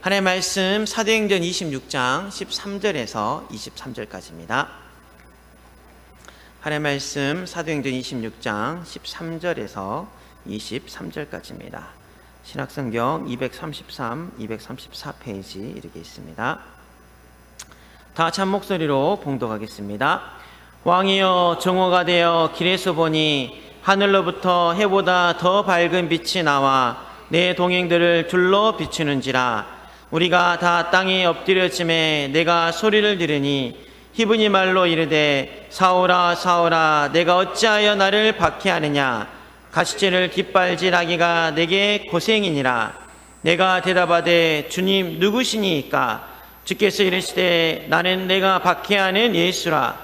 하나님의 말씀 사도행전 26장 13절에서 23절까지입니다. 하나님의 말씀 사도행전 26장 13절에서 23절까지입니다. 신약성경 233, 234페이지 이렇게 있습니다. 다 같이 한 목소리로 봉독하겠습니다. 왕이여, 정오가 되어 길에서 보니 하늘로부터 해보다 더 밝은 빛이 나와 내 동행들을 둘러 비추는지라. 우리가 다 땅에 엎드려짐에 내가 소리를 들으니 히브리 말로 이르되 사울아 사울아 내가 어찌하여 나를 박해하느냐. 가시질을 깃발질하기가 내게 고생이니라. 내가 대답하되 주님 누구시니까? 주께서 이르시되 나는 내가 박해하는 예수라.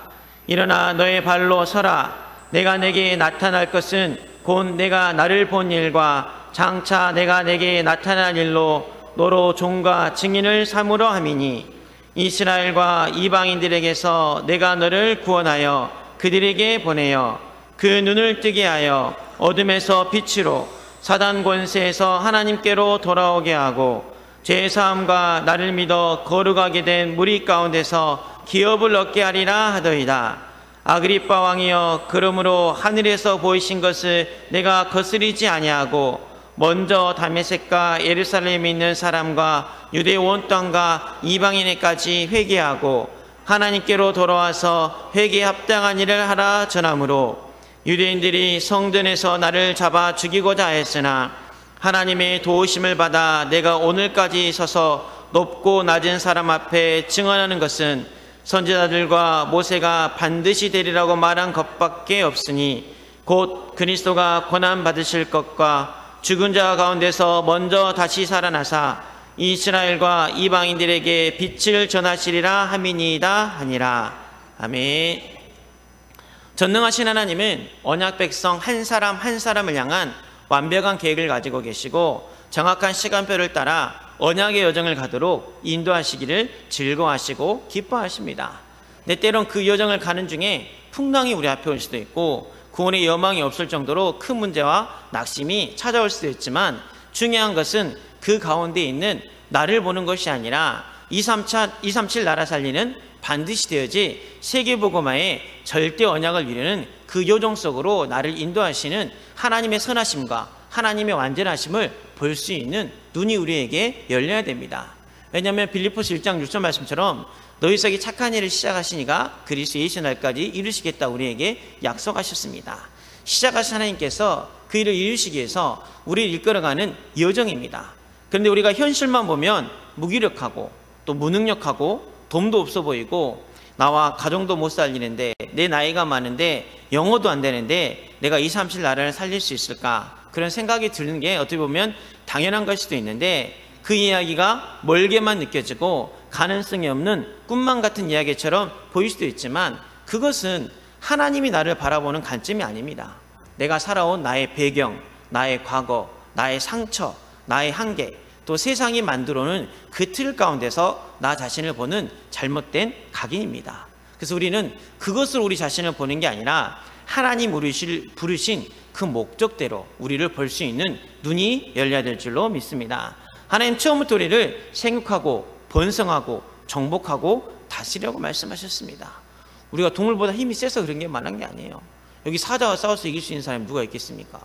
일어나 너의 발로 서라. 내가 내게 나타날 것은 곧 내가 나를 본 일과 장차 내가 내게 나타날 일로 너로 종과 증인을 삼으려 함이니 이스라엘과 이방인들에게서 내가 너를 구원하여 그들에게 보내어 그 눈을 뜨게 하여 어둠에서 빛으로 사단 권세에서 하나님께로 돌아오게 하고 죄사함과 나를 믿어 거룩하게 된 무리 가운데서 기업을 얻게 하리라 하더이다. 아그리빠 왕이여, 그러므로 하늘에서 보이신 것을 내가 거스리지 아니하고 먼저 다메섹과 예루살렘에 있는 사람과 유대 온 땅과 이방인에까지 회개하고 하나님께로 돌아와서 회개에 합당한 일을 하라 전하므로 유대인들이 성전에서 나를 잡아 죽이고자 했으나 하나님의 도우심을 받아 내가 오늘까지 서서 높고 낮은 사람 앞에 증언하는 것은 선지자들과 모세가 반드시 되리라고 말한 것밖에 없으니 곧 그리스도가 고난 받으실 것과 죽은 자 가운데서 먼저 다시 살아나사 이스라엘과 이방인들에게 빛을 전하시리라 함이니이다 하니라. 아멘. 전능하신 하나님은 언약 백성 한 사람 한 사람을 향한 완벽한 계획을 가지고 계시고 정확한 시간표를 따라 언약의 여정을 가도록 인도하시기를 즐거워하시고 기뻐하십니다. 근데 때론 그 여정을 가는 중에 풍랑이 우리 앞에 올 수도 있고 구원의 여망이 없을 정도로 큰 문제와 낙심이 찾아올 수도 있지만 중요한 것은 그 가운데 있는 나를 보는 것이 아니라 237 나라 살리는 반드시 되어지 세계복음화의 절대 언약을 이루는 그 요정 속으로 나를 인도하시는 하나님의 선하심과 하나님의 완전하심을 볼 수 있는 눈이 우리에게 열려야 됩니다. 왜냐하면 빌립보서 1장 6절 말씀처럼 너희 속에 착한 일을 시작하시니가 그리스도 예수 날까지 이루시겠다 우리에게 약속하셨습니다. 시작하신 하나님께서 그 일을 이루시기 위해서 우리를 이끌어가는 여정입니다. 그런데 우리가 현실만 보면 무기력하고 또 무능력하고 돈도 없어 보이고 나와 가정도 못 살리는데 내 나이가 많은데 영어도 안 되는데 내가 237 나라를 살릴 수 있을까? 그런 생각이 드는 게 어떻게 보면 당연한 걸 수도 있는데 그 이야기가 멀게만 느껴지고 가능성이 없는 꿈만 같은 이야기처럼 보일 수도 있지만 그것은 하나님이 나를 바라보는 관점이 아닙니다. 내가 살아온 나의 배경, 나의 과거, 나의 상처, 나의 한계, 또 세상이 만들어오는 그 틀 가운데서 나 자신을 보는 잘못된 각인입니다. 그래서 우리는 그것을 우리 자신을 보는 게 아니라 하나님 부르신 그 목적대로 우리를 볼 수 있는 눈이 열려야 될 줄로 믿습니다. 하나님 처음부터 우리를 생육하고 번성하고 정복하고 다스리라고 말씀하셨습니다. 우리가 동물보다 힘이 세서 그런 게 말한 게 아니에요. 여기 사자와 싸워서 이길 수 있는 사람이 누가 있겠습니까?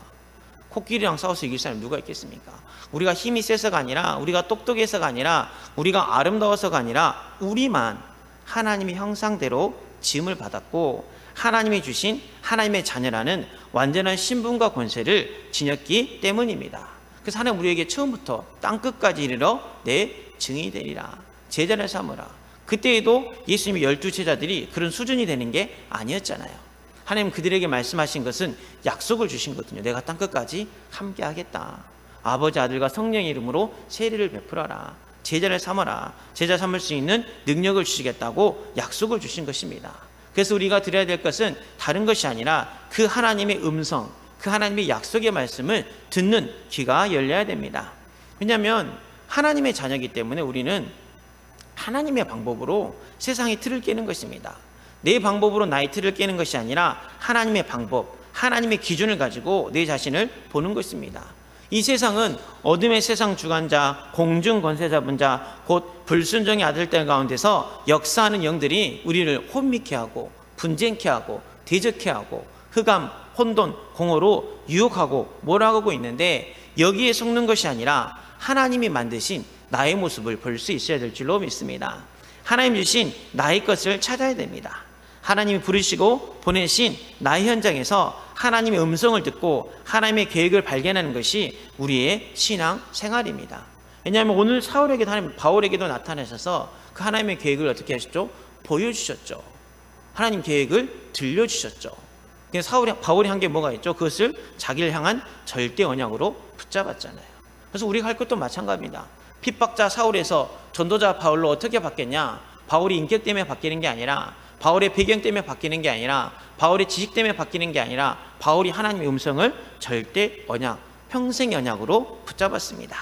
코끼리랑 싸워서 이길 사람이 누가 있겠습니까? 우리가 힘이 세서가 아니라 우리가 똑똑해서가 아니라 우리가 아름다워서가 아니라 우리만 하나님의 형상대로 지음을 받았고 하나님이 주신 하나님의 자녀라는 완전한 신분과 권세를 지녔기 때문입니다. 그래서 하나님 우리에게 처음부터 땅끝까지 이르러 내 증인이 되리라. 제자를 삼으라. 그때에도 예수님이 12제자들이 그런 수준이 되는 게 아니었잖아요. 하나님 그들에게 말씀하신 것은 약속을 주신 거거든요. 내가 땅끝까지 함께 하겠다. 아버지 아들과 성령의 이름으로 세례를 베풀어라. 제자를 삼아라. 제자 삼을 수 있는 능력을 주시겠다고 약속을 주신 것입니다. 그래서 우리가 드려야 될 것은 다른 것이 아니라 그 하나님의 음성, 그 하나님의 약속의 말씀을 듣는 귀가 열려야 됩니다. 왜냐하면 하나님의 자녀이기 때문에 우리는 하나님의 방법으로 세상의 틀을 깨는 것입니다. 내 방법으로 나의 틀을 깨는 것이 아니라 하나님의 방법, 하나님의 기준을 가지고 내 자신을 보는 것입니다. 이 세상은 어둠의 세상 주관자, 공중 권세 잡은 자, 곧 불순종의 아들들 가운데서 역사하는 영들이 우리를 혼미케 하고 분쟁케 하고 대적케 하고 흑암, 혼돈, 공허로 유혹하고 몰아가고 있는데, 여기에 속는 것이 아니라 하나님이 만드신 나의 모습을 볼 수 있어야 될 줄로 믿습니다. 하나님 주신 나의 것을 찾아야 됩니다. 하나님이 부르시고 보내신 나의 현장에서 하나님의 음성을 듣고 하나님의 계획을 발견하는 것이 우리의 신앙 생활입니다. 왜냐하면 오늘 사울에게도 하나님, 바울에게도 나타나셔서 그 하나님의 계획을 어떻게 하셨죠? 보여주셨죠. 하나님 계획을 들려주셨죠. 바울이 한 게 뭐가 있죠? 그것을 자기를 향한 절대 언약으로 붙잡았잖아요. 그래서 우리가 할 것도 마찬가지입니다. 핍박자 사울에서 전도자 바울로 어떻게 바뀌었냐? 바울이 인격 때문에 바뀌는 게 아니라, 바울의 배경 때문에 바뀌는 게 아니라, 바울의 지식 때문에 바뀌는 게 아니라, 바울이 하나님의 음성을 절대 언약, 평생의 언약으로 붙잡았습니다.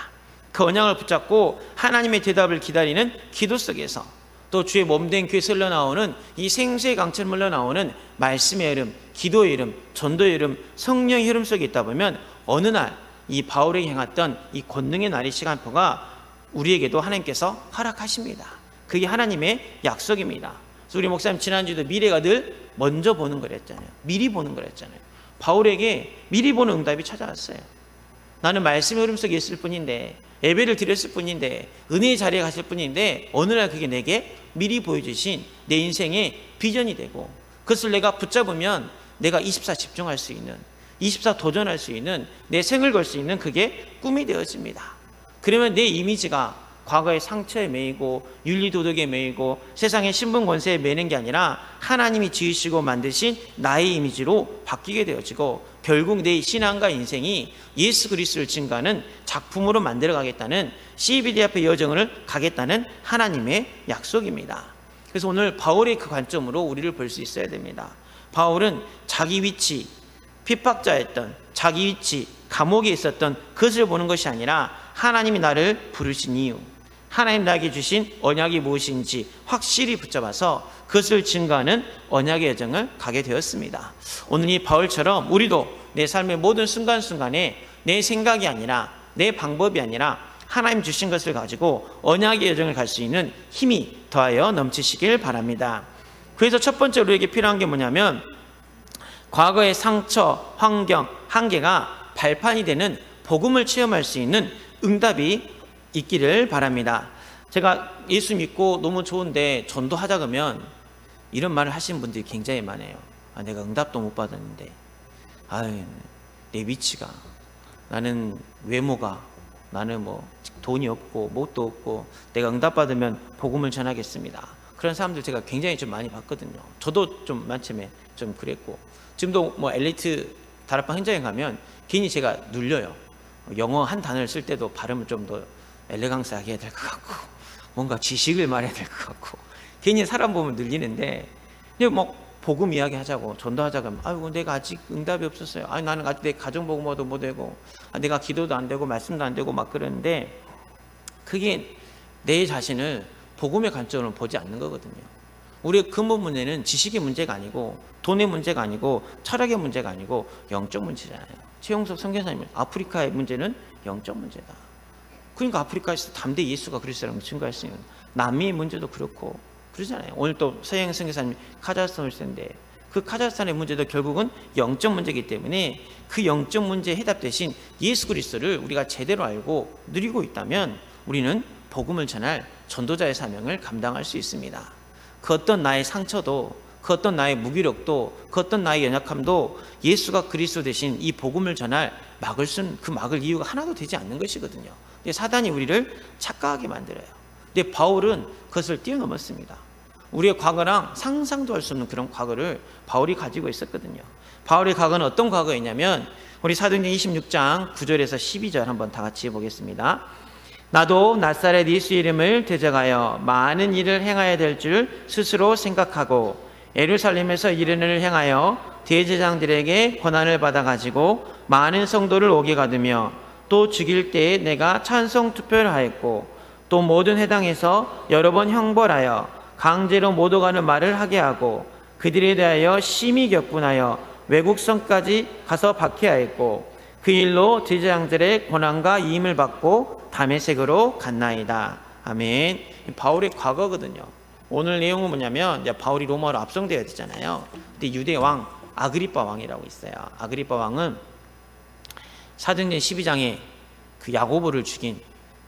그 언약을 붙잡고 하나님의 대답을 기다리는 기도 속에서, 또 주의 몸된 교회에서 흘러나오는 이 생수의 강처럼 흘러나오는 말씀의 흐름, 기도의 흐름, 전도의 흐름, 성령의 흐름 속에 있다 보면 어느 날 이 바울에게 행했던 이 권능의 날의 시간표가 우리에게도 하나님께서 허락하십니다. 그게 하나님의 약속입니다. 그래서 우리 목사님 지난주에도 미래가 늘 먼저 보는 거랬잖아요. 미리 보는 거랬잖아요. 바울에게 미리 보는 응답이 찾아왔어요. 나는 말씀의 흐름 속에 있을 뿐인데, 예배를 드렸을 뿐인데, 은혜의 자리에 갔을 뿐인데, 어느 날 그게 내게 미리 보여주신 내 인생의 비전이 되고, 그것을 내가 붙잡으면 내가 24 집중할 수 있는, 24 도전할 수 있는, 내 생을 걸 수 있는 그게 꿈이 되어집니다. 그러면 내 이미지가 과거의 상처에 매이고 윤리도덕에 매이고 세상의 신분 권세에 매이는 게 아니라 하나님이 지으시고 만드신 나의 이미지로 바뀌게 되어지고, 결국 내 신앙과 인생이 예수 그리스도를 증거하는 작품으로 만들어가겠다는 CBD 앞의 여정을 가겠다는 하나님의 약속입니다. 그래서 오늘 바울의 그 관점으로 우리를 볼 수 있어야 됩니다. 바울은 자기 위치, 핍박자였던 자기 위치, 감옥에 있었던 그것을 보는 것이 아니라 하나님이 나를 부르신 이유, 하나님 나에게 주신 언약이 무엇인지 확실히 붙잡아서 그것을 증거하는 언약의 여정을 가게 되었습니다. 오늘 이 바울처럼 우리도 내 삶의 모든 순간순간에 내 생각이 아니라, 내 방법이 아니라 하나님 주신 것을 가지고 언약의 여정을 갈 수 있는 힘이 더하여 넘치시길 바랍니다. 그래서 첫 번째로 우리에게 필요한 게 뭐냐면, 과거의 상처, 환경, 한계가 발판이 되는 복음을 체험할 수 있는 응답이 있기를 바랍니다. 제가 예수 믿고 너무 좋은데 전도하자 그러면 이런 말을 하시는 분들이 굉장히 많아요. 내가 응답도 못 받았는데, 내 위치가, 나는 외모가, 나는 뭐 돈이 없고 뭣도 없고 내가 응답받으면 복음을 전하겠습니다. 그런 사람들 제가 굉장히 좀 많이 봤거든요. 저도 좀 만쯤에 좀 그랬고, 지금도 뭐 엘리트 다락방 현장에 가면 괜히 제가 눌려요. 영어 한 단어를 쓸 때도 발음을 좀 더 엘레강스하게 해야 될 것 같고, 뭔가 지식을 말해야 될 것 같고, 괜히 사람 보면 눌리는데, 뭐 복음 이야기 하자고, 전도하자고 하면, 아이고 내가 아직 응답이 없었어요. 나는 아직 내 가정 복음도 못 되고, 내가 기도도 안 되고 말씀도 안 되고 막 그러는데, 그게 내 자신을 복음의 관점으로 보지 않는 거거든요. 우리의 근본 문제는 지식의 문제가 아니고, 돈의 문제가 아니고, 철학의 문제가 아니고 영적 문제잖아요. 최용석 선교사님은 아프리카의 문제는 영적 문제다. 그러니까 아프리카에서 담대히 예수가 그리스도라는 걸 증거할 수 있는, 남미의 문제도 그렇고 그러잖아요. 오늘 또 서영 선교사님이 카자흐스탄을 쓰는데, 그 카자흐스탄의 문제도 결국은 영적 문제이기 때문에 그 영적 문제에 해답 대신 예수 그리스도를 우리가 제대로 알고 누리고 있다면 우리는 복음을 전할 전도자의 사명을 감당할 수 있습니다. 그 어떤 나의 상처도, 그 어떤 나의 무기력도, 그 어떤 나의 연약함도 예수가 그리스도 대신 이 복음을 전할 막을 쓴 그 막을 이유가 하나도 되지 않는 것이거든요. 근데 사단이 우리를 착각하게 만들어요. 근데 바울은 그것을 뛰어넘었습니다. 우리의 과거랑 상상도 할 수 없는 그런 과거를 바울이 가지고 있었거든요. 바울의 과거는 어떤 과거였냐면, 우리 사도행전 26장 9절에서 12절 한번 다 같이 보겠습니다. 나도 나사렛 예수의 이름을 대적하여 많은 일을 행해야 될 줄 스스로 생각하고 예루살렘에서 이른 일을 행하여 대제장들에게 권한을 받아가지고 많은 성도를 오게 가두며, 또 죽일 때에 내가 찬송 투표를 하였고, 또 모든 회당에서 여러 번 형벌하여 강제로 못 오가는 말을 하게 하고, 그들에 대하여 심히 격분하여 외국성까지 가서 박해하였고, 그 일로 제사장들의 고난과 이임을 받고 다메섹으로 갔나이다. 아멘. 바울의 과거거든요. 오늘 내용은 뭐냐면 이제 바울이 로마로 압송되어야 되잖아요. 근데 유대 왕 아그리빠 왕이라고 있어요. 아그리빠 왕은 사도행전 12장에 그 야고보를 죽인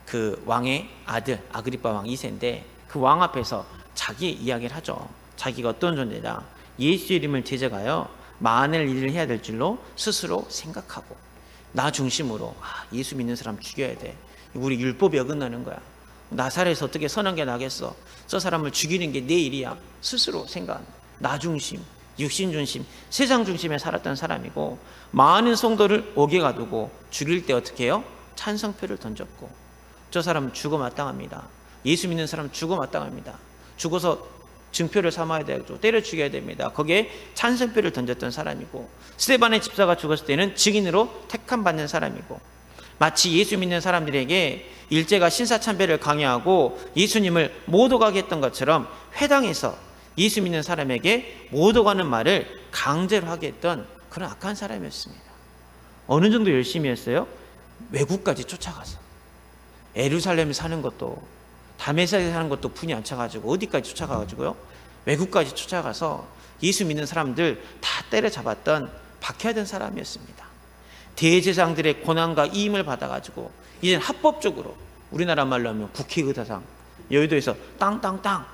그 왕의 아들 아그리빠 왕 2세인데 그 왕 앞에서 자기 이야기를 하죠. 자기가 어떤 존재냐, 예수 이름을 제자가요 많은 일을 해야 될 줄로 스스로 생각하고 나 중심으로 예수 믿는 사람 죽여야 돼. 우리 율법이 어긋나는 거야. 나사렛에서 어떻게 선한 게 나겠어. 저 사람을 죽이는 게 내 일이야. 스스로 생각한다. 나 중심, 육신 중심, 세상 중심에 살았던 사람이고 많은 성도를 옥에 가두고 죽일 때 어떻게 해요? 찬성표를 던졌고 저 사람 죽어 마땅합니다. 예수 믿는 사람 죽어 마땅합니다. 죽어서 증표를 삼아야 되고 때려 죽여야 됩니다. 거기에 찬성표를 던졌던 사람이고 스데반의 집사가 죽었을 때는 증인으로 택함 받는 사람이고 마치 예수 믿는 사람들에게 일제가 신사참배를 강요하고 예수님을 못 오가게 했던 것처럼 회당에서 예수 믿는 사람에게 못 오가는 말을 강제로 하게 했던 그런 악한 사람이었습니다. 어느 정도 열심히 했어요? 외국까지 쫓아가서 예루살렘에 사는 것도 다메섹에 사는 것도 분이 안 차가지고 어디까지 쫓아가가지고요? 외국까지 쫓아가서 예수 믿는 사람들 다 때려잡았던 박해하던 사람이었습니다. 대제사장들의 고난과 이임을 받아가지고 이제는 합법적으로 우리나라 말로 하면 국회의사상 여의도에서 땅땅땅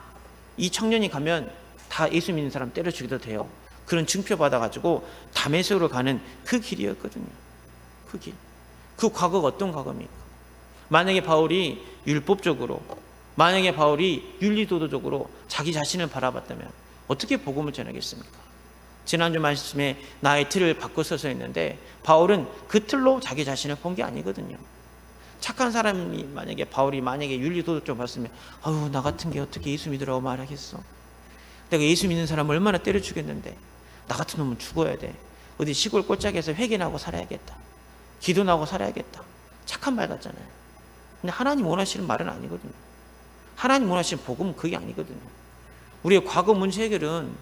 이 청년이 가면 다 예수 믿는 사람 때려 죽여도 돼요. 그런 증표 받아가지고 다메섹으로 가는 그 길이었거든요. 그 길. 그 과거가 어떤 과거입니까? 만약에 바울이 율법적으로, 만약에 바울이 윤리도덕적으로 자기 자신을 바라봤다면 어떻게 복음을 전하겠습니까? 지난주 말씀에 나의 틀을 바꿔서서 했는데 바울은 그 틀로 자기 자신을 본 게 아니거든요. 착한 사람이 만약에 바울이 만약에 윤리도덕적으로 봤으면 아유 나 같은 게 어떻게 예수 믿으라고 말하겠어. 내가 예수 믿는 사람을 얼마나 때려 죽였는데 나 같은 놈은 죽어야 돼. 어디 시골 꼴짝에서 회개나고 살아야겠다. 기도나고 살아야겠다. 착한 말 같잖아요. 근데 하나님 원하시는 말은 아니거든요. 하나님 원하시는 복음은 그게 아니거든요. 우리의 과거 문제 해결은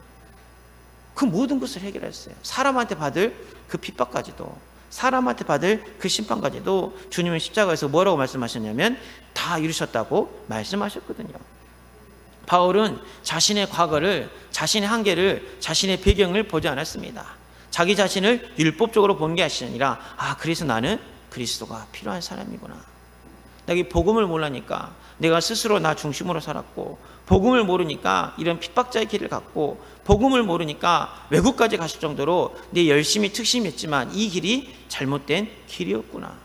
그 모든 것을 해결했어요. 사람한테 받을 그 핍박까지도, 사람한테 받을 그 심판까지도 주님은 십자가에서 뭐라고 말씀하셨냐면 다 이루셨다고 말씀하셨거든요. 바울은 자신의 과거를, 자신의 한계를, 자신의 배경을 보지 않았습니다. 자기 자신을 율법적으로 본 게 아니라 그래서 나는 그리스도가 필요한 사람이구나. 내가 복음을 몰라니까 내가 스스로 나 중심으로 살았고, 복음을 모르니까 이런 핍박자의 길을 갔고, 복음을 모르니까 외국까지 갔을 정도로 내 열심히 특심했지만 이 길이 잘못된 길이었구나.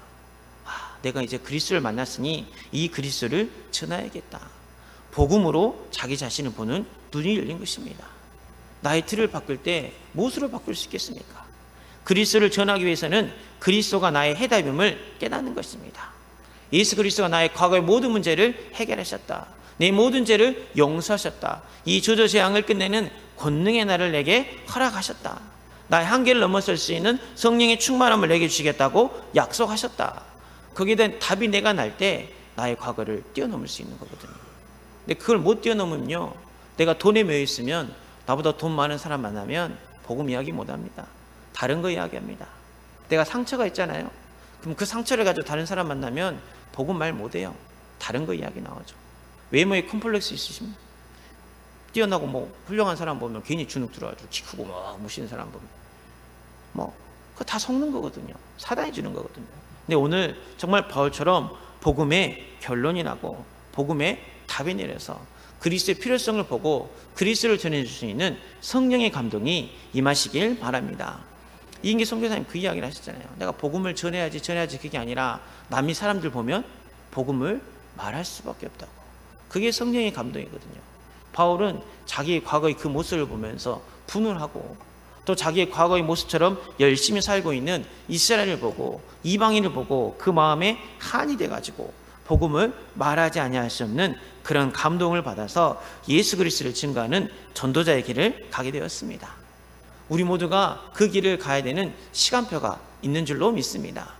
내가 이제 그리스도를 만났으니 이 그리스도를 전해야겠다. 복음으로 자기 자신을 보는 눈이 열린 것입니다. 나의 틀을 바꿀 때 무엇으로 바꿀 수 있겠습니까? 그리스도를 전하기 위해서는 그리스도가 나의 해답임을 깨닫는 것입니다. 예수 그리스도가 나의 과거의 모든 문제를 해결하셨다. 내 모든 죄를 용서하셨다. 이 저주재앙을 끝내는 권능의 날을 내게 허락하셨다. 나의 한계를 넘어설 수 있는 성령의 충만함을 내게 주시겠다고 약속하셨다. 거기에 대한 답이 내가 날 때 나의 과거를 뛰어넘을 수 있는 거거든요. 근데 그걸 못 뛰어넘으면요, 내가 돈에 매여 있으면, 나보다 돈 많은 사람 만나면 복음 이야기 못합니다. 다른 거 이야기합니다. 내가 상처가 있잖아요. 그럼 그 상처를 가지고 다른 사람 만나면 복음 말 못해요. 다른 거 이야기 나오죠. 외모에 컴플렉스 있으십니까? 뛰어나고 뭐 훌륭한 사람 보면 괜히 주눅 들어가지고 키 크고 막 무시는 사람 보면 그거 다 속는 거거든요. 사단이 주는 거거든요. 근데 오늘 정말 바울처럼 복음의 결론이 나고 복음의 답이 내려서 그리스도의 필요성을 보고 그리스도를 전해줄 수 있는 성령의 감동이 임하시길 바랍니다. 이인기 선교사님 그 이야기를 하셨잖아요. 내가 복음을 전해야지 그게 아니라 남이 사람들 보면 복음을 말할 수밖에 없다고. 그게 성령의 감동이거든요. 바울은 자기의 과거의 그 모습을 보면서 분울하고 또 자기의 과거의 모습처럼 열심히 살고 있는 이스라엘을 보고 이방인을 보고 그 마음에 한이 돼가지고 복음을 말하지 아니할 수 없는 그런 감동을 받아서 예수 그리스도를 증거하는 전도자의 길을 가게 되었습니다. 우리 모두가 그 길을 가야 되는 시간표가 있는 줄로 믿습니다.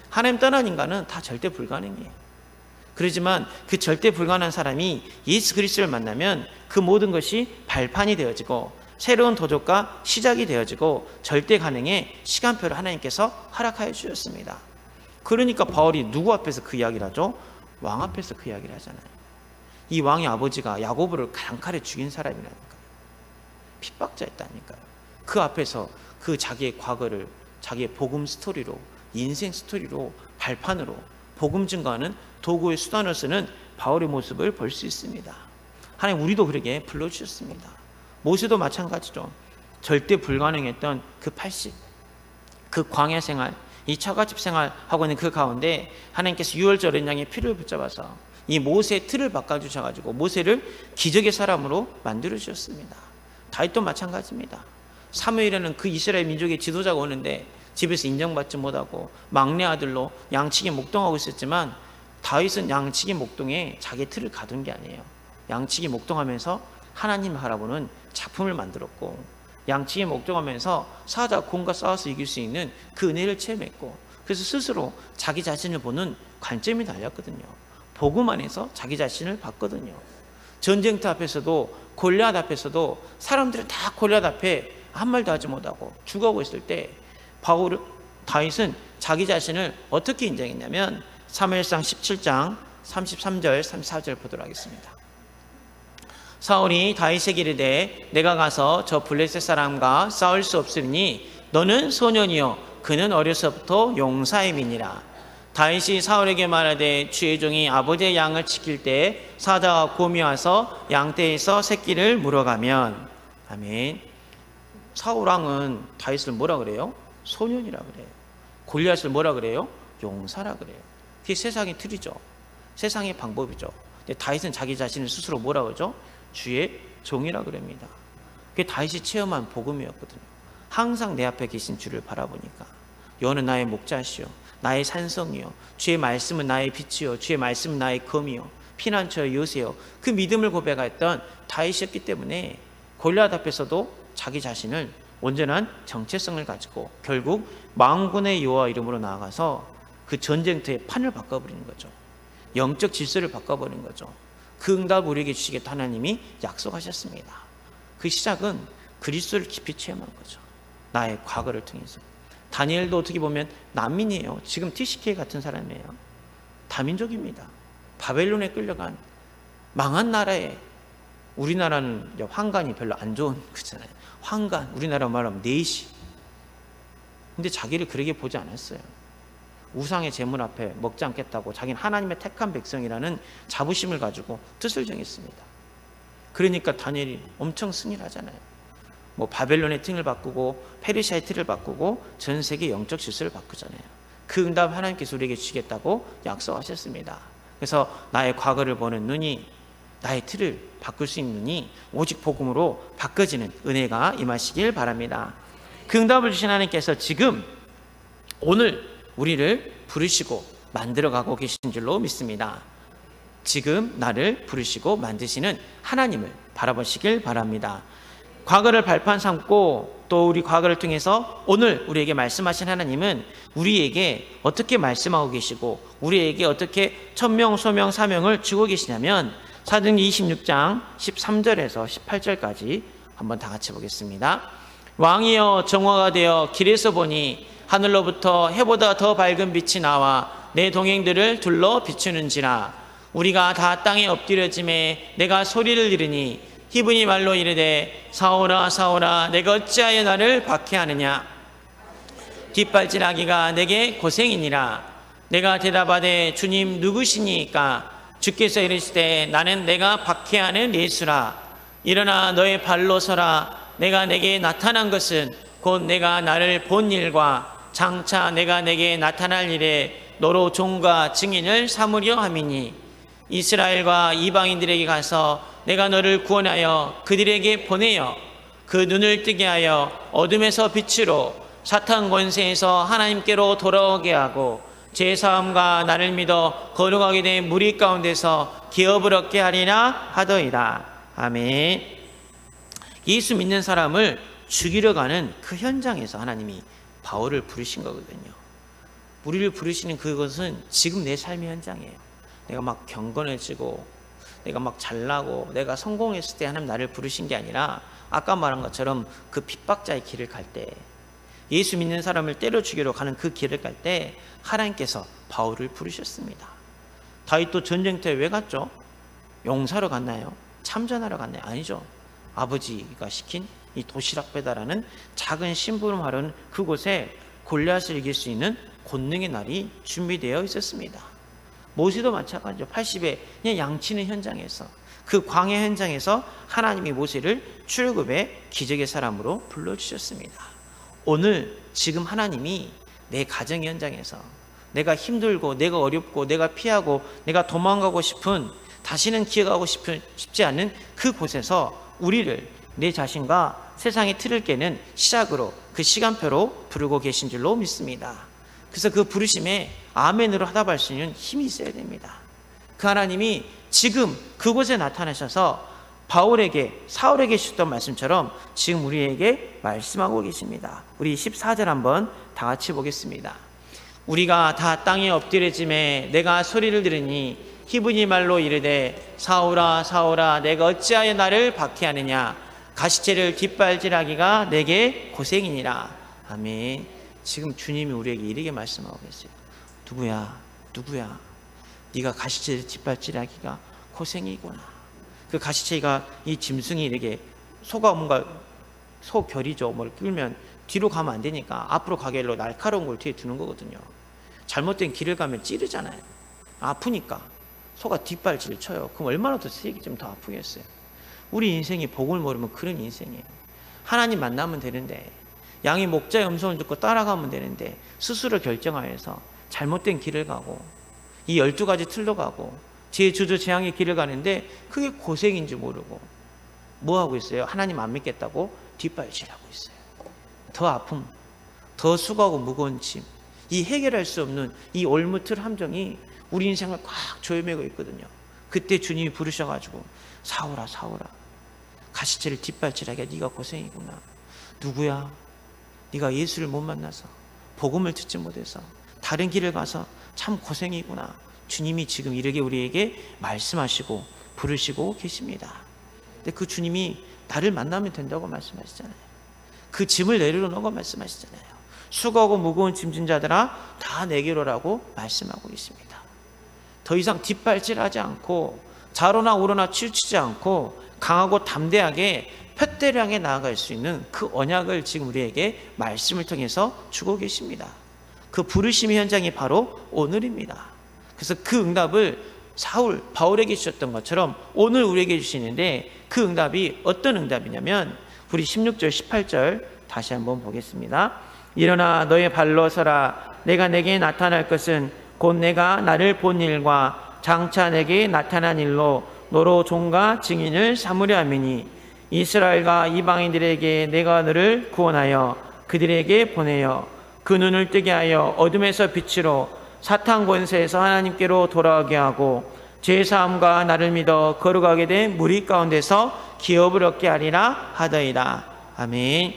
하나님 떠난 인간은 다 절대 불가능해요. 그렇지만 그 절대 불가능한 사람이 예수 그리스도를 만나면 그 모든 것이 발판이 되어지고 새로운 도전과 시작이 되어지고 절대 가능의 시간표를 하나님께서 허락하여 주셨습니다. 그러니까 바울이 누구 앞에서 그 이야기를 하죠? 왕 앞에서 그 이야기를 하잖아요. 이 왕의 아버지가 야고보를 강칼에 죽인 사람이라니까요. 핍박자였다니까요. 그 앞에서 그 자기의 과거를 자기의 복음 스토리로, 인생 스토리로, 발판으로 복음 증거하는 도구의 수단을 쓰는 바울의 모습을 볼 수 있습니다. 하나님 우리도 그러게 불러주셨습니다. 모세도 마찬가지죠. 절대 불가능했던 그 80, 그 광야 생활, 이 처갓집 생활하고 있는 그 가운데 하나님께서 유월절 어린 양의 피를 붙잡아서 이 모세의 틀을 바꿔주셔가지고 모세를 기적의 사람으로 만들어주셨습니다. 다윗도 마찬가지입니다. 사무엘에는 그 이스라엘 민족의 지도자가 오는데 집에서 인정받지 못하고 막내 아들로 양치기 목동하고 있었지만 다윗은 양치기 목동에 자기 틀을 가둔 게 아니에요. 양치기 목동하면서 하나님 바라보는 작품을 만들었고 양치기 목동하면서 사자가 곰과 싸워서 이길 수 있는 그 은혜를 체험했고 그래서 스스로 자기 자신을 보는 관점이 달렸거든요. 복음 안에서 자기 자신을 봤거든요. 전쟁터 앞에서도 골리앗 앞에서도 사람들은 다 골리앗 앞에 한 말도 하지 못하고 죽어가고 있을 때 다윗은 자기 자신을 어떻게 인정했냐면 사무엘상 17장 33절 34절 보도록 하겠습니다. 사울이 다윗에게 이르되 내가 가서 저 블레셋 사람과 싸울 수 없으니 너는 소년이요 그는 어려서부터 용사임이니라. 다윗이 사울에게 말하되 주의 종이 아버지의 양을 지킬 때 사자가 곰이 와서 양떼에서 새끼를 물어가면. 아멘. 사울 왕은 다윗을 뭐라 그래요? 소년이라 그래요. 골리앗을 뭐라 그래요? 용사라 그래요. 그게 세상의 틀이죠. 세상의 방법이죠. 근데 다윗은 자기 자신을 스스로 뭐라 그러죠? 주의 종이라 그럽니다. 그게 다윗이 체험한 복음이었거든요. 항상 내 앞에 계신 주를 바라보니까 여호와는 나의 목자시요 나의 산성이요 주의 말씀은 나의 빛이요 주의 말씀은 나의 검이요 피난처요 요새요. 그 믿음을 고백했던 다윗이었기 때문에 골리앗 앞에서도 자기 자신을 온전한 정체성을 가지고 결국 만군의 여호와 이름으로 나아가서 그 전쟁터의 판을 바꿔버리는 거죠. 영적 질서를 바꿔버리는 거죠. 그 응답을 우리에게 주시겠다 하나님이 약속하셨습니다. 그 시작은 그리스도를 깊이 체험한 거죠. 나의 과거를 통해서. 다니엘도 어떻게 보면 난민이에요. 지금 TCK 같은 사람이에요. 다민족입니다. 바벨론에 끌려간 망한 나라에, 우리나라는 황간이 별로 안 좋은 거잖아요. 황간, 우리나라 말하면 내시. 근데 자기를 그러게 보지 않았어요. 우상의 제물 앞에 먹지 않겠다고 자기는 하나님의 택한 백성이라는 자부심을 가지고 뜻을 정했습니다. 그러니까 다니엘이 엄청 승리를 하잖아요. 뭐 바벨론의 틀을 바꾸고 페르시아의 틀을 바꾸고 전 세계 영적 질서를 바꾸잖아요. 그 응답 하나님께서 우리에게 주시겠다고 약속하셨습니다. 그래서 나의 과거를 보는 눈이, 나의 틀을 바꿀 수 있는 눈이 오직 복음으로 바꿔지는 은혜가 임하시길 바랍니다. 그 응답을 주신 하나님께서 지금 오늘 우리를 부르시고 만들어가고 계신 줄로 믿습니다. 지금 나를 부르시고 만드시는 하나님을 바라보시길 바랍니다. 과거를 발판 삼고 또 우리 과거를 통해서 오늘 우리에게 말씀하신 하나님은 우리에게 어떻게 말씀하고 계시고 우리에게 어떻게 천명, 소명, 사명을 주고 계시냐면 사도행전 26장 13절에서 18절까지 한번 다 같이 보겠습니다. 왕이여 정화가 되어 길에서 보니 하늘로부터 해보다 더 밝은 빛이 나와 내 동행들을 둘러 비추는지라. 우리가 다 땅에 엎드려짐에 내가 소리를 들으니 히브리 말로 이르되 사오라 사오라 내가 어찌하여 나를 박해하느냐. 뒷발질하기가 내게 고생이니라. 내가 대답하되 주님 누구시니까. 주께서 이르시되 나는 내가 박해하는 예수라. 일어나 너의 발로 서라. 내가 내게 나타난 것은 곧 내가 나를 본 일과 장차 내가 내게 나타날 일에 너로 종과 증인을 삼으려 함이니 이스라엘과 이방인들에게 가서 내가 너를 구원하여 그들에게 보내어 그 눈을 뜨게 하여 어둠에서 빛으로 사탄 권세에서 하나님께로 돌아오게 하고 제사함과 나를 믿어 거룩하게 된 무리 가운데서 기업을 얻게 하리라 하더이다. 아멘. 예수 믿는 사람을 죽이려 가는 그 현장에서 하나님이 바울을 부르신 거거든요. 우리를 부르시는 그것은 지금 내 삶의 현장이에요. 내가 막 경건해지고 내가 막 잘나고 내가 성공했을 때 하나님 나를 부르신 게 아니라 아까 말한 것처럼 그 핍박자의 길을 갈 때, 예수 믿는 사람을 때려 죽이러 가는 그 길을 갈 때 하나님께서 바울을 부르셨습니다. 다윗도 전쟁터에 왜 갔죠? 용사로 갔나요? 참전하러 갔나요? 아니죠. 아버지가 시킨 이 도시락 배달하는 작은 심부름하는 그곳에 골리앗을 이길 수 있는 권능의 날이 준비되어 있었습니다. 모세도 마찬가지죠. 80에 그냥 양치는 현장에서, 그 광야 현장에서 하나님이 모세를 출애굽의 기적의 사람으로 불러주셨습니다. 오늘 지금 하나님이 내 가정 현장에서 내가 힘들고 내가 어렵고 내가 피하고 내가 도망가고 싶은, 다시는 기억하고 싶지 않은 그곳에서 우리를 내 자신과 세상의 틀을 깨는 시작으로, 그 시간표로 부르고 계신 줄로 믿습니다. 그래서 그 부르심에 아멘으로 하답할 수 있는 힘이 있어야 됩니다. 그 하나님이 지금 그곳에 나타나셔서 바울에게, 사울에게 주셨던 말씀처럼 지금 우리에게 말씀하고 계십니다. 우리 14절 한번 다 같이 보겠습니다. 우리가 다 땅에 엎드려짐에 내가 소리를 들으니 히브리 말로 이르되 사울아 사울아 내가 어찌하여 나를 박해하느냐, 가시체를 뒷발질하기가 내게 고생이니라. 아멘. 지금 주님이 우리에게 이렇게 말씀하고 계세요. 누구야 네가 가시체를 뒷발질하기가 고생이구나. 그 가시체가 이 짐승이 이렇게 소가 뭔가 소결이죠. 뭘 끌면 뒤로 가면 안 되니까 앞으로 가게 하려고 날카로운 걸 뒤에 두는 거거든요. 잘못된 길을 가면 찌르잖아요. 아프니까 소가 뒷발질을 쳐요. 그럼 얼마나 더 세게 좀 더 아프겠어요. 우리 인생이 복을 모르면 그런 인생이에요. 하나님 만나면 되는데, 양이 목자의 음성을 듣고 따라가면 되는데 스스로 결정하여서 잘못된 길을 가고 이 12가지 틀로 가고 제주도 재앙의 길을 가는데 그게 고생인지 모르고 뭐 하고 있어요? 하나님 안 믿겠다고 뒷발질하고 있어요. 더 아픔, 더 수고하고 무거운 짐, 이 해결할 수 없는 이 올무틀 함정이 우리 인생을 꽉 조여매고 있거든요. 그때 주님이 부르셔가지고 사울아 사울아 가시체를 뒷발질하게 네가 고생이구나. 누구야? 네가 예수를 못 만나서 복음을 듣지 못해서 다른 길을 가서 참 고생이구나. 주님이 지금 이렇게 우리에게 말씀하시고 부르시고 계십니다. 근데 그 주님이 나를 만나면 된다고 말씀하시잖아요. 그 짐을 내려놓고 말씀하시잖아요. 수고하고 무거운 짐진 자들아 다 내게로 라고 말씀하고 있습니다. 더 이상 뒷발질하지 않고 좌로나 우로나 치우치지 않고 강하고 담대하게 푯대를 향해 나아갈 수 있는 그 언약을 지금 우리에게 말씀을 통해서 주고 계십니다. 그 부르심의 현장이 바로 오늘입니다. 그래서 그 응답을 사울, 바울에게 주셨던 것처럼 오늘 우리에게 주시는데, 그 응답이 어떤 응답이냐면 우리 16절 18절 다시 한번 보겠습니다. 일어나 너의 발로 서라. 내가 내게 나타날 것은 곧 내가 나를 본 일과 장차 내게 나타난 일로 너로 종과 증인을 삼으려 함이니, 이스라엘과 이방인들에게 내가 너를 구원하여 그들에게 보내어 그 눈을 뜨게 하여 어둠에서 빛으로 사탄 권세에서 하나님께로 돌아오게 하고 죄사함과 나를 믿어 거룩하게 된 무리 가운데서 기업을 얻게 하리라 하더이다. 아멘.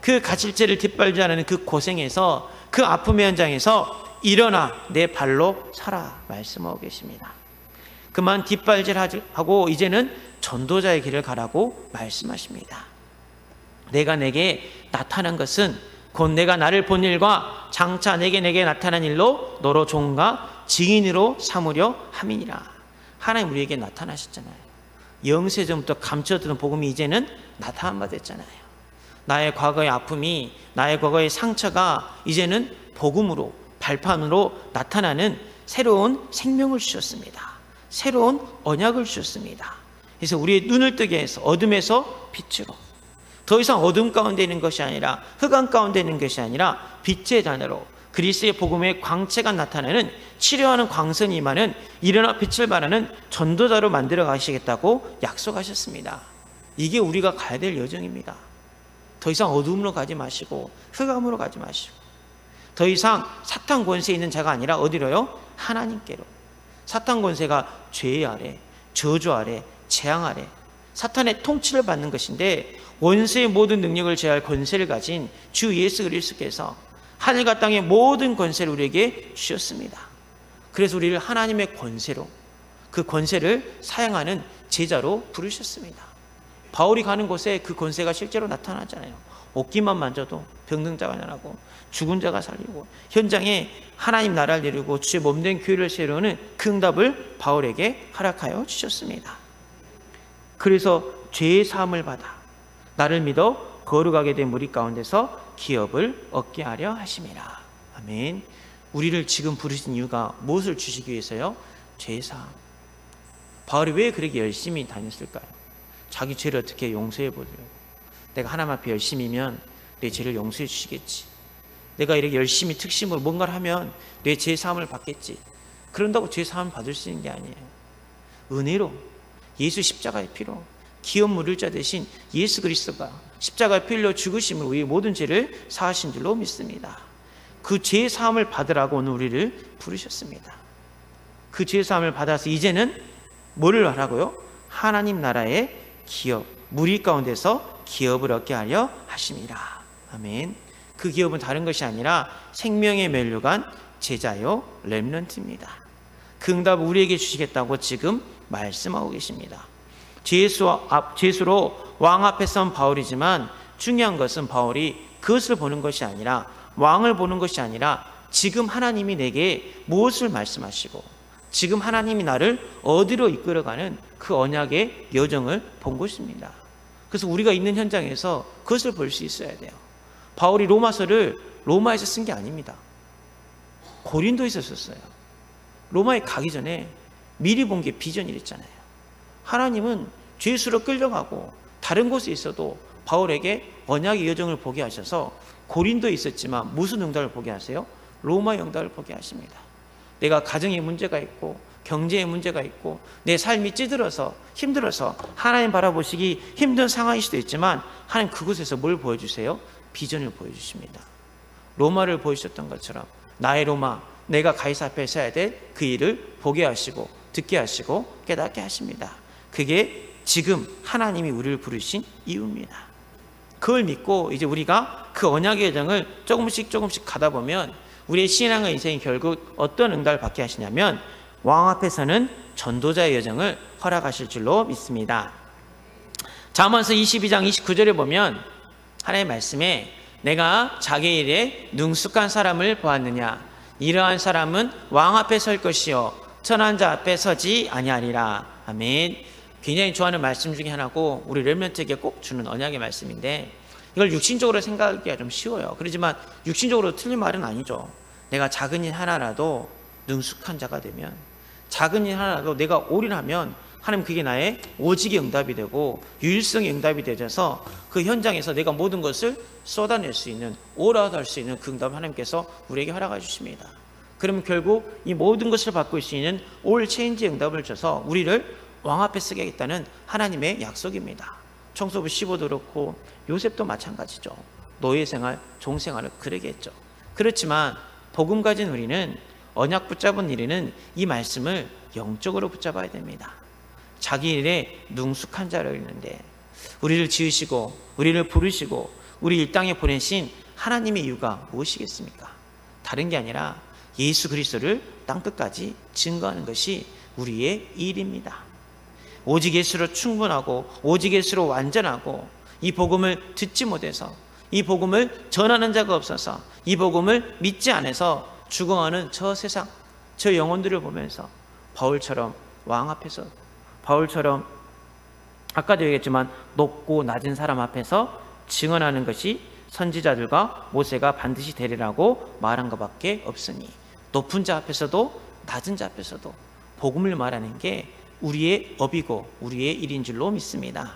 그 가실제를 뒷발질하는 그 고생에서, 그 아픔의 현장에서 일어나 내 발로 서라 말씀하고 계십니다. 그만 뒷발질하고 이제는 전도자의 길을 가라고 말씀하십니다. 내가 내게 나타난 것은 곧 내가 나를 본 일과 장차 내게 나타난 일로 너로 종과 증인으로 삼으려 함이니라. 하나님 우리에게 나타나셨잖아요. 영세전부터 감춰두던 복음이 이제는 나타난 바 됐잖아요. 나의 과거의 아픔이, 나의 과거의 상처가 이제는 복음으로, 발판으로 나타나는 새로운 생명을 주셨습니다. 새로운 언약을 주셨습니다. 그래서 우리의 눈을 뜨게 해서 어둠에서 빛으로, 더 이상 어둠 가운데 있는 것이 아니라, 흑암 가운데 있는 것이 아니라 빛의 단어로 그리스도의 복음의 광채가 나타나는, 치료하는 광선이 임하는, 일어나 빛을 발하는 전도자로 만들어 가시겠다고 약속하셨습니다. 이게 우리가 가야 될 여정입니다. 더 이상 어둠으로 가지 마시고 흑암으로 가지 마시고, 더 이상 사탄 권세에 있는 자가 아니라 어디로요? 하나님께로. 사탄 권세가 죄 아래, 저주 아래, 재앙 아래 사탄의 통치를 받는 것인데, 원수의 모든 능력을 제할 권세를 가진 주 예수 그리스도께서 하늘과 땅의 모든 권세를 우리에게 주셨습니다. 그래서 우리를 하나님의 권세로, 그 권세를 사용하는 제자로 부르셨습니다. 바울이 가는 곳에 그 권세가 실제로 나타나잖아요. 옷깃만 만져도 병든 자가 나라고 죽은 자가 살리고 현장에 하나님 나라를 이루고 주의 몸된 교회를 세우는 그 응답을 바울에게 허락하여 주셨습니다. 그래서 죄의 사함을 받아 나를 믿어 거룩하게 된 무리 가운데서 기업을 얻게 하려 하심이라. 아멘. 우리를 지금 부르신 이유가 무엇을 주시기 위해서요? 죄의 사함. 바울이 왜 그렇게 열심히 다녔을까요? 자기 죄를 어떻게 용서해 보려고. 내가 하나님 앞에 열심이면 내 죄를 용서해 주시겠지. 내가 이렇게 열심히 특심으로 뭔가를 하면 내 죄 사함을 받겠지. 그런다고 죄 사함을 받을 수 있는 게 아니에요. 은혜로 예수 십자가의 피로 기업 물을 자 대신 예수 그리스도가 십자가의 피로 흘려 죽으심으로 우리의 모든 죄를 사하신 줄로 믿습니다. 그 죄 사함을 받으라고 오늘 우리를 부르셨습니다. 그 죄 사함을 받아서 이제는 뭐를 하라고요? 하나님 나라의 기업, 무리 가운데서 기업을 얻게 하려 하심이라. 아멘. 그 기업은 다른 것이 아니라 생명의 면류관 제자요 렘넌트입니다. 그 응답을 우리에게 주시겠다고 지금 말씀하고 계십니다. 죄수로 왕 앞에 선 바울이지만 중요한 것은 바울이 그것을 보는 것이 아니라 왕을 보는 것이 아니라 지금 하나님이 내게 무엇을 말씀하시고 지금 하나님이 나를 어디로 이끌어가는 그 언약의 여정을 본 것입니다. 그래서 우리가 있는 현장에서 그것을 볼 수 있어야 돼요. 바울이 로마서를 로마에서 쓴 게 아닙니다. 고린도에서 썼어요. 로마에 가기 전에 미리 본 게 비전이랬잖아요. 하나님은 죄수로 끌려가고 다른 곳에 있어도 바울에게 언약의 여정을 보게 하셔서 고린도에 있었지만 무슨 응답을 보게 하세요? 로마의 응답을 보게 하십니다. 내가 가정에 문제가 있고 경제에 문제가 있고 내 삶이 찌들어서 힘들어서 하나님 바라보시기 힘든 상황일 수도 있지만 하나님 그곳에서 뭘 보여주세요? 비전을 보여주십니다. 로마를 보여주셨던 것처럼 나의 로마, 내가 가이사 앞에 서야 될 그 일을 보게 하시고 듣게 하시고 깨닫게 하십니다. 그게 지금 하나님이 우리를 부르신 이유입니다. 그걸 믿고 이제 우리가 그 언약의 여정을 조금씩 가다 보면 우리의 신앙의 인생이 결국 어떤 응답을 받게 하시냐면 왕 앞에서는 전도자의 여정을 허락하실 줄로 믿습니다. 잠언서 22장 29절에 보면 하나님의 말씀에 내가 자기 일에 능숙한 사람을 보았느냐 이러한 사람은 왕 앞에 설 것이요 천한 자 앞에 서지 아니하리라. 아멘. 굉장히 좋아하는 말씀 중에 하나고 우리 렘넌트에게 꼭 주는 언약의 말씀인데 이걸 육신적으로 생각하기가 좀 쉬워요. 그렇지만 육신적으로 틀린 말은 아니죠. 내가 작은 일 하나라도 능숙한 자가 되면 작은 일 하나라도 내가 올인하면 하나님 그게 나의 오직의 응답이 되고 유일성의 응답이 되어서 그 현장에서 내가 모든 것을 쏟아낼 수 있는 오라도 할 수 있는 그 응답을 하나님께서 우리에게 허락해 주십니다. 그러면 결국 이 모든 것을 바꿀 수 있는 올 체인지의 응답을 줘서 우리를 왕 앞에 쓰게 하겠다는 하나님의 약속입니다. 청소부 15도 그렇고 요셉도 마찬가지죠. 노예생활, 종생활을 그러게 했죠. 그렇지만 복음 가진 우리는 언약 붙잡은 일에는 이 말씀을 영적으로 붙잡아야 됩니다. 자기 일에 능숙한 자를 있는데 우리를 지으시고 우리를 부르시고 우리 이 땅에 보내신 하나님의 이유가 무엇이겠습니까? 다른 게 아니라 예수 그리스도를 땅끝까지 증거하는 것이 우리의 일입니다. 오직 예수로 충분하고 오직 예수로 완전하고 이 복음을 듣지 못해서 이 복음을 전하는 자가 없어서 이 복음을 믿지 않아서 죽어가는 저 세상 저 영혼들을 보면서 바울처럼 왕 앞에서 바울처럼 아까도 얘기했지만 높고 낮은 사람 앞에서 증언하는 것이 선지자들과 모세가 반드시 되리라고 말한 것밖에 없으니 높은 자 앞에서도 낮은 자 앞에서도 복음을 말하는 게 우리의 업이고 우리의 일인 줄로 믿습니다.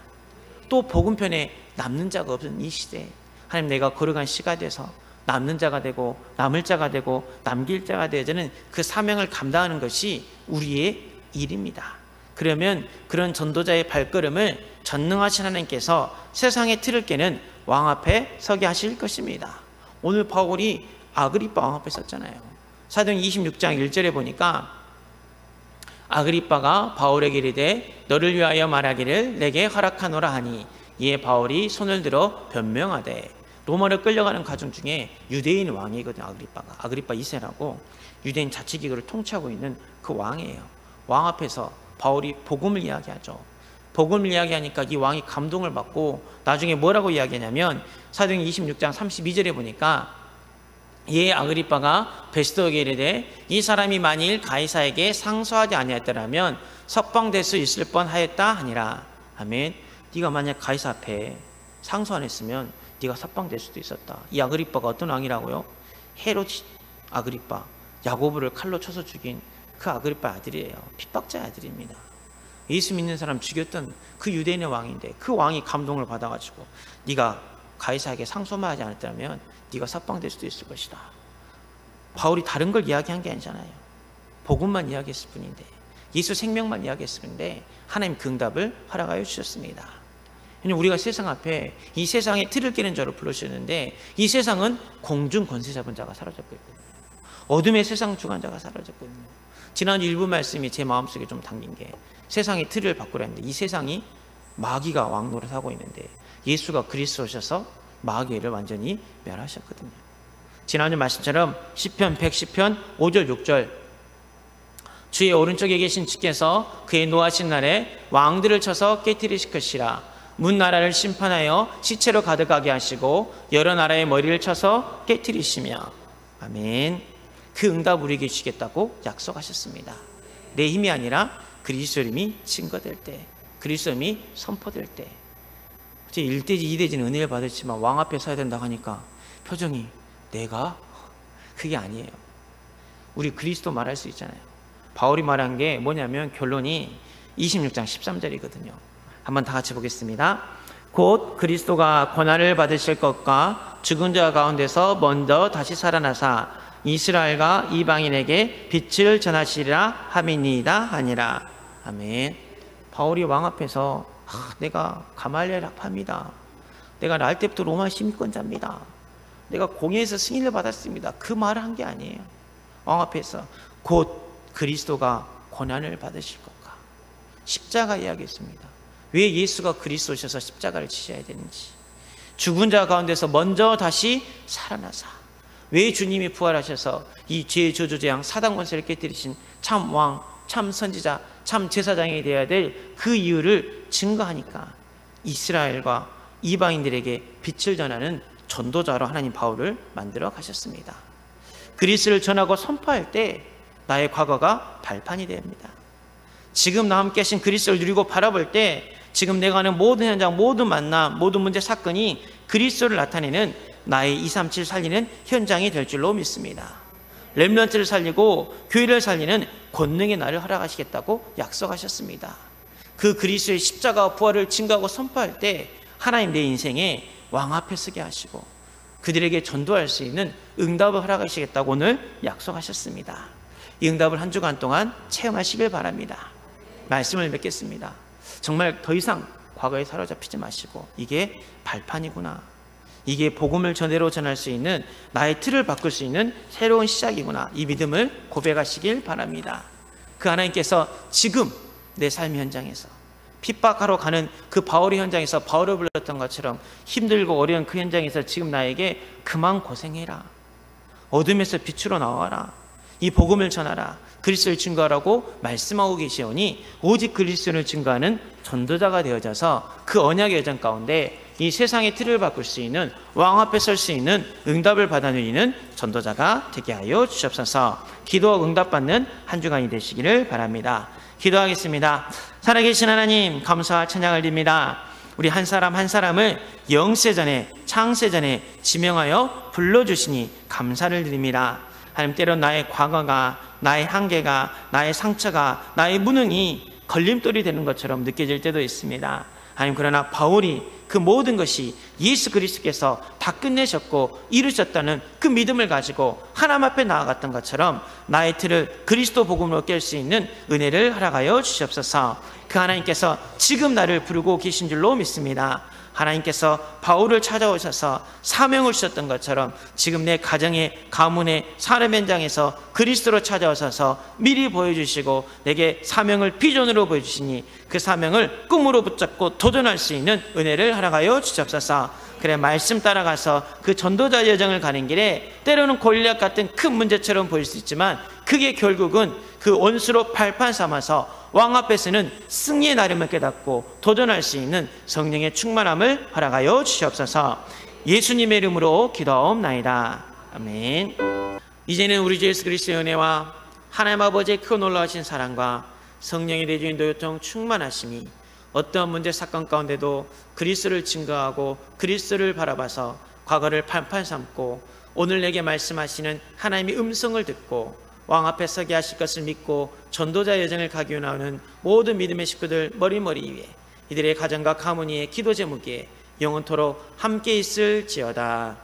또 복음편에 남는 자가 없는 이 시대에 하나님 내가 걸어간 시가 돼서 남는 자가 되고 남을 자가 되고 남길 자가 되어지는 그 사명을 감당하는 것이 우리의 일입니다. 그러면 그런 전도자의 발걸음을 전능하신 하나님께서 세상의 틀을 깨는 왕 앞에 서게 하실 것입니다. 오늘 바울이 아그리빠 왕 앞에 섰잖아요. 사도행 26장 1절에 보니까 아그리빠가 바울에게 이르되 너를 위하여 말하기를 내게 허락하노라 하니 이에 바울이 손을 들어 변명하되 로마로 끌려가는 가정 중에 유대인 왕이거든요. 아그리빠 2세라고 유대인 자치기구를 통치하고 있는 그 왕이에요. 왕 앞에서 바울이 복음을 이야기하죠. 복음을 이야기하니까 이 왕이 감동을 받고 나중에 뭐라고 이야기하냐면 사도행전 26장 32절에 보니까 예 아그리빠가 베스도에게 이르되 이 사람이 만일 가이사에게 상소하지 아니하였더라면 석방될 수 있을 뻔하였다 하니라. 아멘. 네가 만약 가이사 앞에 상소 안 했으면 네가 석방될 수도 있었다. 이 아그리빠가 어떤 왕이라고요? 헤롯 아그리빠, 야고보를 칼로 쳐서 죽인 그 아그리빠 아들이에요. 핍박자의 아들입니다. 예수 믿는 사람 죽였던 그 유대인의 왕인데 그 왕이 감동을 받아가지고 네가 가이사에게 상소만 하지 않았다면 네가 석방될 수도 있을 것이다. 바울이 다른 걸 이야기한 게 아니잖아요. 복음만 이야기했을 뿐인데, 예수 생명만 이야기했을 뿐인데 하나님 그 응답을 허락하여 주셨습니다. 우리가 세상 앞에 이 세상에 틀을 깨는 자로 불러주셨는데 이 세상은 공중 권세 잡은 자가 사로잡고 있거든요. 어둠의 세상 주관자가 사라졌거든요. 지난주 일부 말씀이 제 마음속에 좀 담긴 게 세상의 틀을 바꾸려 했는데 이 세상이 마귀가 왕노릇 하고 있는데 예수가 그리스도 오셔서 마귀를 완전히 멸하셨거든요. 지난주 말씀처럼 시편 110편 5절 6절 주의 오른쪽에 계신 주께서 그의 노하신 날에 왕들을 쳐서 깨뜨리실 것이라. 문나라를 심판하여 시체로 가득하게 하시고 여러 나라의 머리를 쳐서 깨뜨리시며. 아멘. 그 응답 우리에게 주시겠다고 약속하셨습니다. 내 힘이 아니라 그리스도의 힘이 증거될 때, 그리스도의 힘이 선포될 때. 1대지 2대지는 은혜를 받았지만 왕 앞에 서야 된다고 하니까 표정이 내가? 그게 아니에요. 우리 그리스도 말할 수 있잖아요. 바울이 말한 게 뭐냐면 결론이 26장 13절이거든요. 한번 다 같이 보겠습니다. 곧 그리스도가 고난을 받으실 것과 죽은 자 가운데서 먼저 다시 살아나사 이스라엘과 이방인에게 빛을 전하시리라 함이니이다 하니라. 아멘. 바울이 왕 앞에서 내가 가말리엘 학파입니다. 내가 날 때부터 로마 시민권자입니다. 내가 공회에서 승인을 받았습니다. 그 말을 한 게 아니에요. 왕 앞에서 곧 그리스도가 고난을 받으실 것과 십자가 이야기했습니다. 왜 예수가 그리스도셔서 십자가를 지셔야 되는지, 죽은 자 가운데서 먼저 다시 살아나사 왜 주님이 부활하셔서 이 죄의 저주재앙 사단 권세를 깨뜨리신 참 왕, 참 선지자, 참 제사장이 되어야 될 그 이유를 증거하니까 이스라엘과 이방인들에게 빛을 전하는 전도자로 하나님 바울을 만들어 가셨습니다. 그리스도를 전하고 선포할 때 나의 과거가 발판이 됩니다. 지금 나와 함께 하신 그리스도를 누리고 바라볼 때 지금 내가 하는 모든 현장, 모든 만남, 모든 문제, 사건이 그리스도를 나타내는 나의 237 살리는 현장이 될 줄로 믿습니다. 렘넌트를 살리고 교회를 살리는 권능의 날을 허락하시겠다고 약속하셨습니다. 그 그리스도의 십자가와 부활을 증거하고 선포할 때 하나님 내 인생에 왕 앞에 서게 하시고 그들에게 전도할 수 있는 응답을 허락하시겠다고 오늘 약속하셨습니다. 이 응답을 한 주간 동안 체험하시길 바랍니다. 말씀을 맺겠습니다. 정말 더 이상 과거에 사로잡히지 마시고 이게 발판이구나, 이게 복음을 전대로 전할 수 있는 나의 틀을 바꿀 수 있는 새로운 시작이구나, 이 믿음을 고백하시길 바랍니다. 그 하나님께서 지금 내 삶의 현장에서 핍박하러 가는 그 바울의 현장에서 바울을 불렀던 것처럼 힘들고 어려운 그 현장에서 지금 나에게 그만 고생해라, 어둠에서 빛으로 나와라, 이 복음을 전하라, 그리스도를 증거하라고 말씀하고 계시오니 오직 그리스도를 증거하는 전도자가 되어져서 그 언약의 여정 가운데 이 세상의 틀을 바꿀 수 있는 왕 앞에 설 수 있는 응답을 받아 누리는 전도자가 되게 하여 주옵소서. 기도하고 응답받는 한 주간이 되시기를 바랍니다. 기도하겠습니다. 살아계신 하나님, 감사와 찬양을 드립니다. 우리 한 사람 한 사람을 영세전에 창세전에 지명하여 불러주시니 감사를 드립니다. 하나님, 때로 나의 과거가, 나의 한계가, 나의 상처가, 나의 무능이 걸림돌이 되는 것처럼 느껴질 때도 있습니다. 하나님, 그러나 바울이 그 모든 것이 예수 그리스도께서 다 끝내셨고 이루셨다는 그 믿음을 가지고 하나님 앞에 나아갔던 것처럼 나의 틀을 그리스도 복음으로 깰 수 있는 은혜를 허락하여 주시옵소서. 그 하나님께서 지금 나를 부르고 계신 줄로 믿습니다. 하나님께서 바울을 찾아오셔서 사명을 주셨던 것처럼 지금 내 가정의, 가문의, 사람 현장에서 그리스도로 찾아오셔서 미리 보여주시고 내게 사명을 비전으로 보여주시니 그 사명을 꿈으로 붙잡고 도전할 수 있는 은혜를 허락하여 주시옵소서. 그래, 말씀 따라가서 그 전도자 여정을 가는 길에 때로는 골리앗 같은 큰 문제처럼 보일 수 있지만 그 그게 결국은 그 원수로 발판 삼아서 왕 앞에서는 승리의 나름을 깨닫고 도전할 수 있는 성령의 충만함을 허락하여 주시옵소서. 예수님의 이름으로 기도하옵나이다. 아멘. 이제는 우리 주 예수 그리스도의 은혜와 하나님 아버지의 크고 놀라우신 사랑과 성령의 내주인도 요통 충만하심이 어떠한 문제 사건 가운데도 그리스도를 증거하고 그리스도를 바라봐서 과거를 판판 삼고 오늘 내게 말씀하시는 하나님의 음성을 듣고 왕 앞에 서게 하실 것을 믿고 전도자 여정을 가기 원하는 모든 믿음의 식구들 머리머리 위에 이들의 가정과 가문의 기도 제목에 영원토록 함께 있을지어다.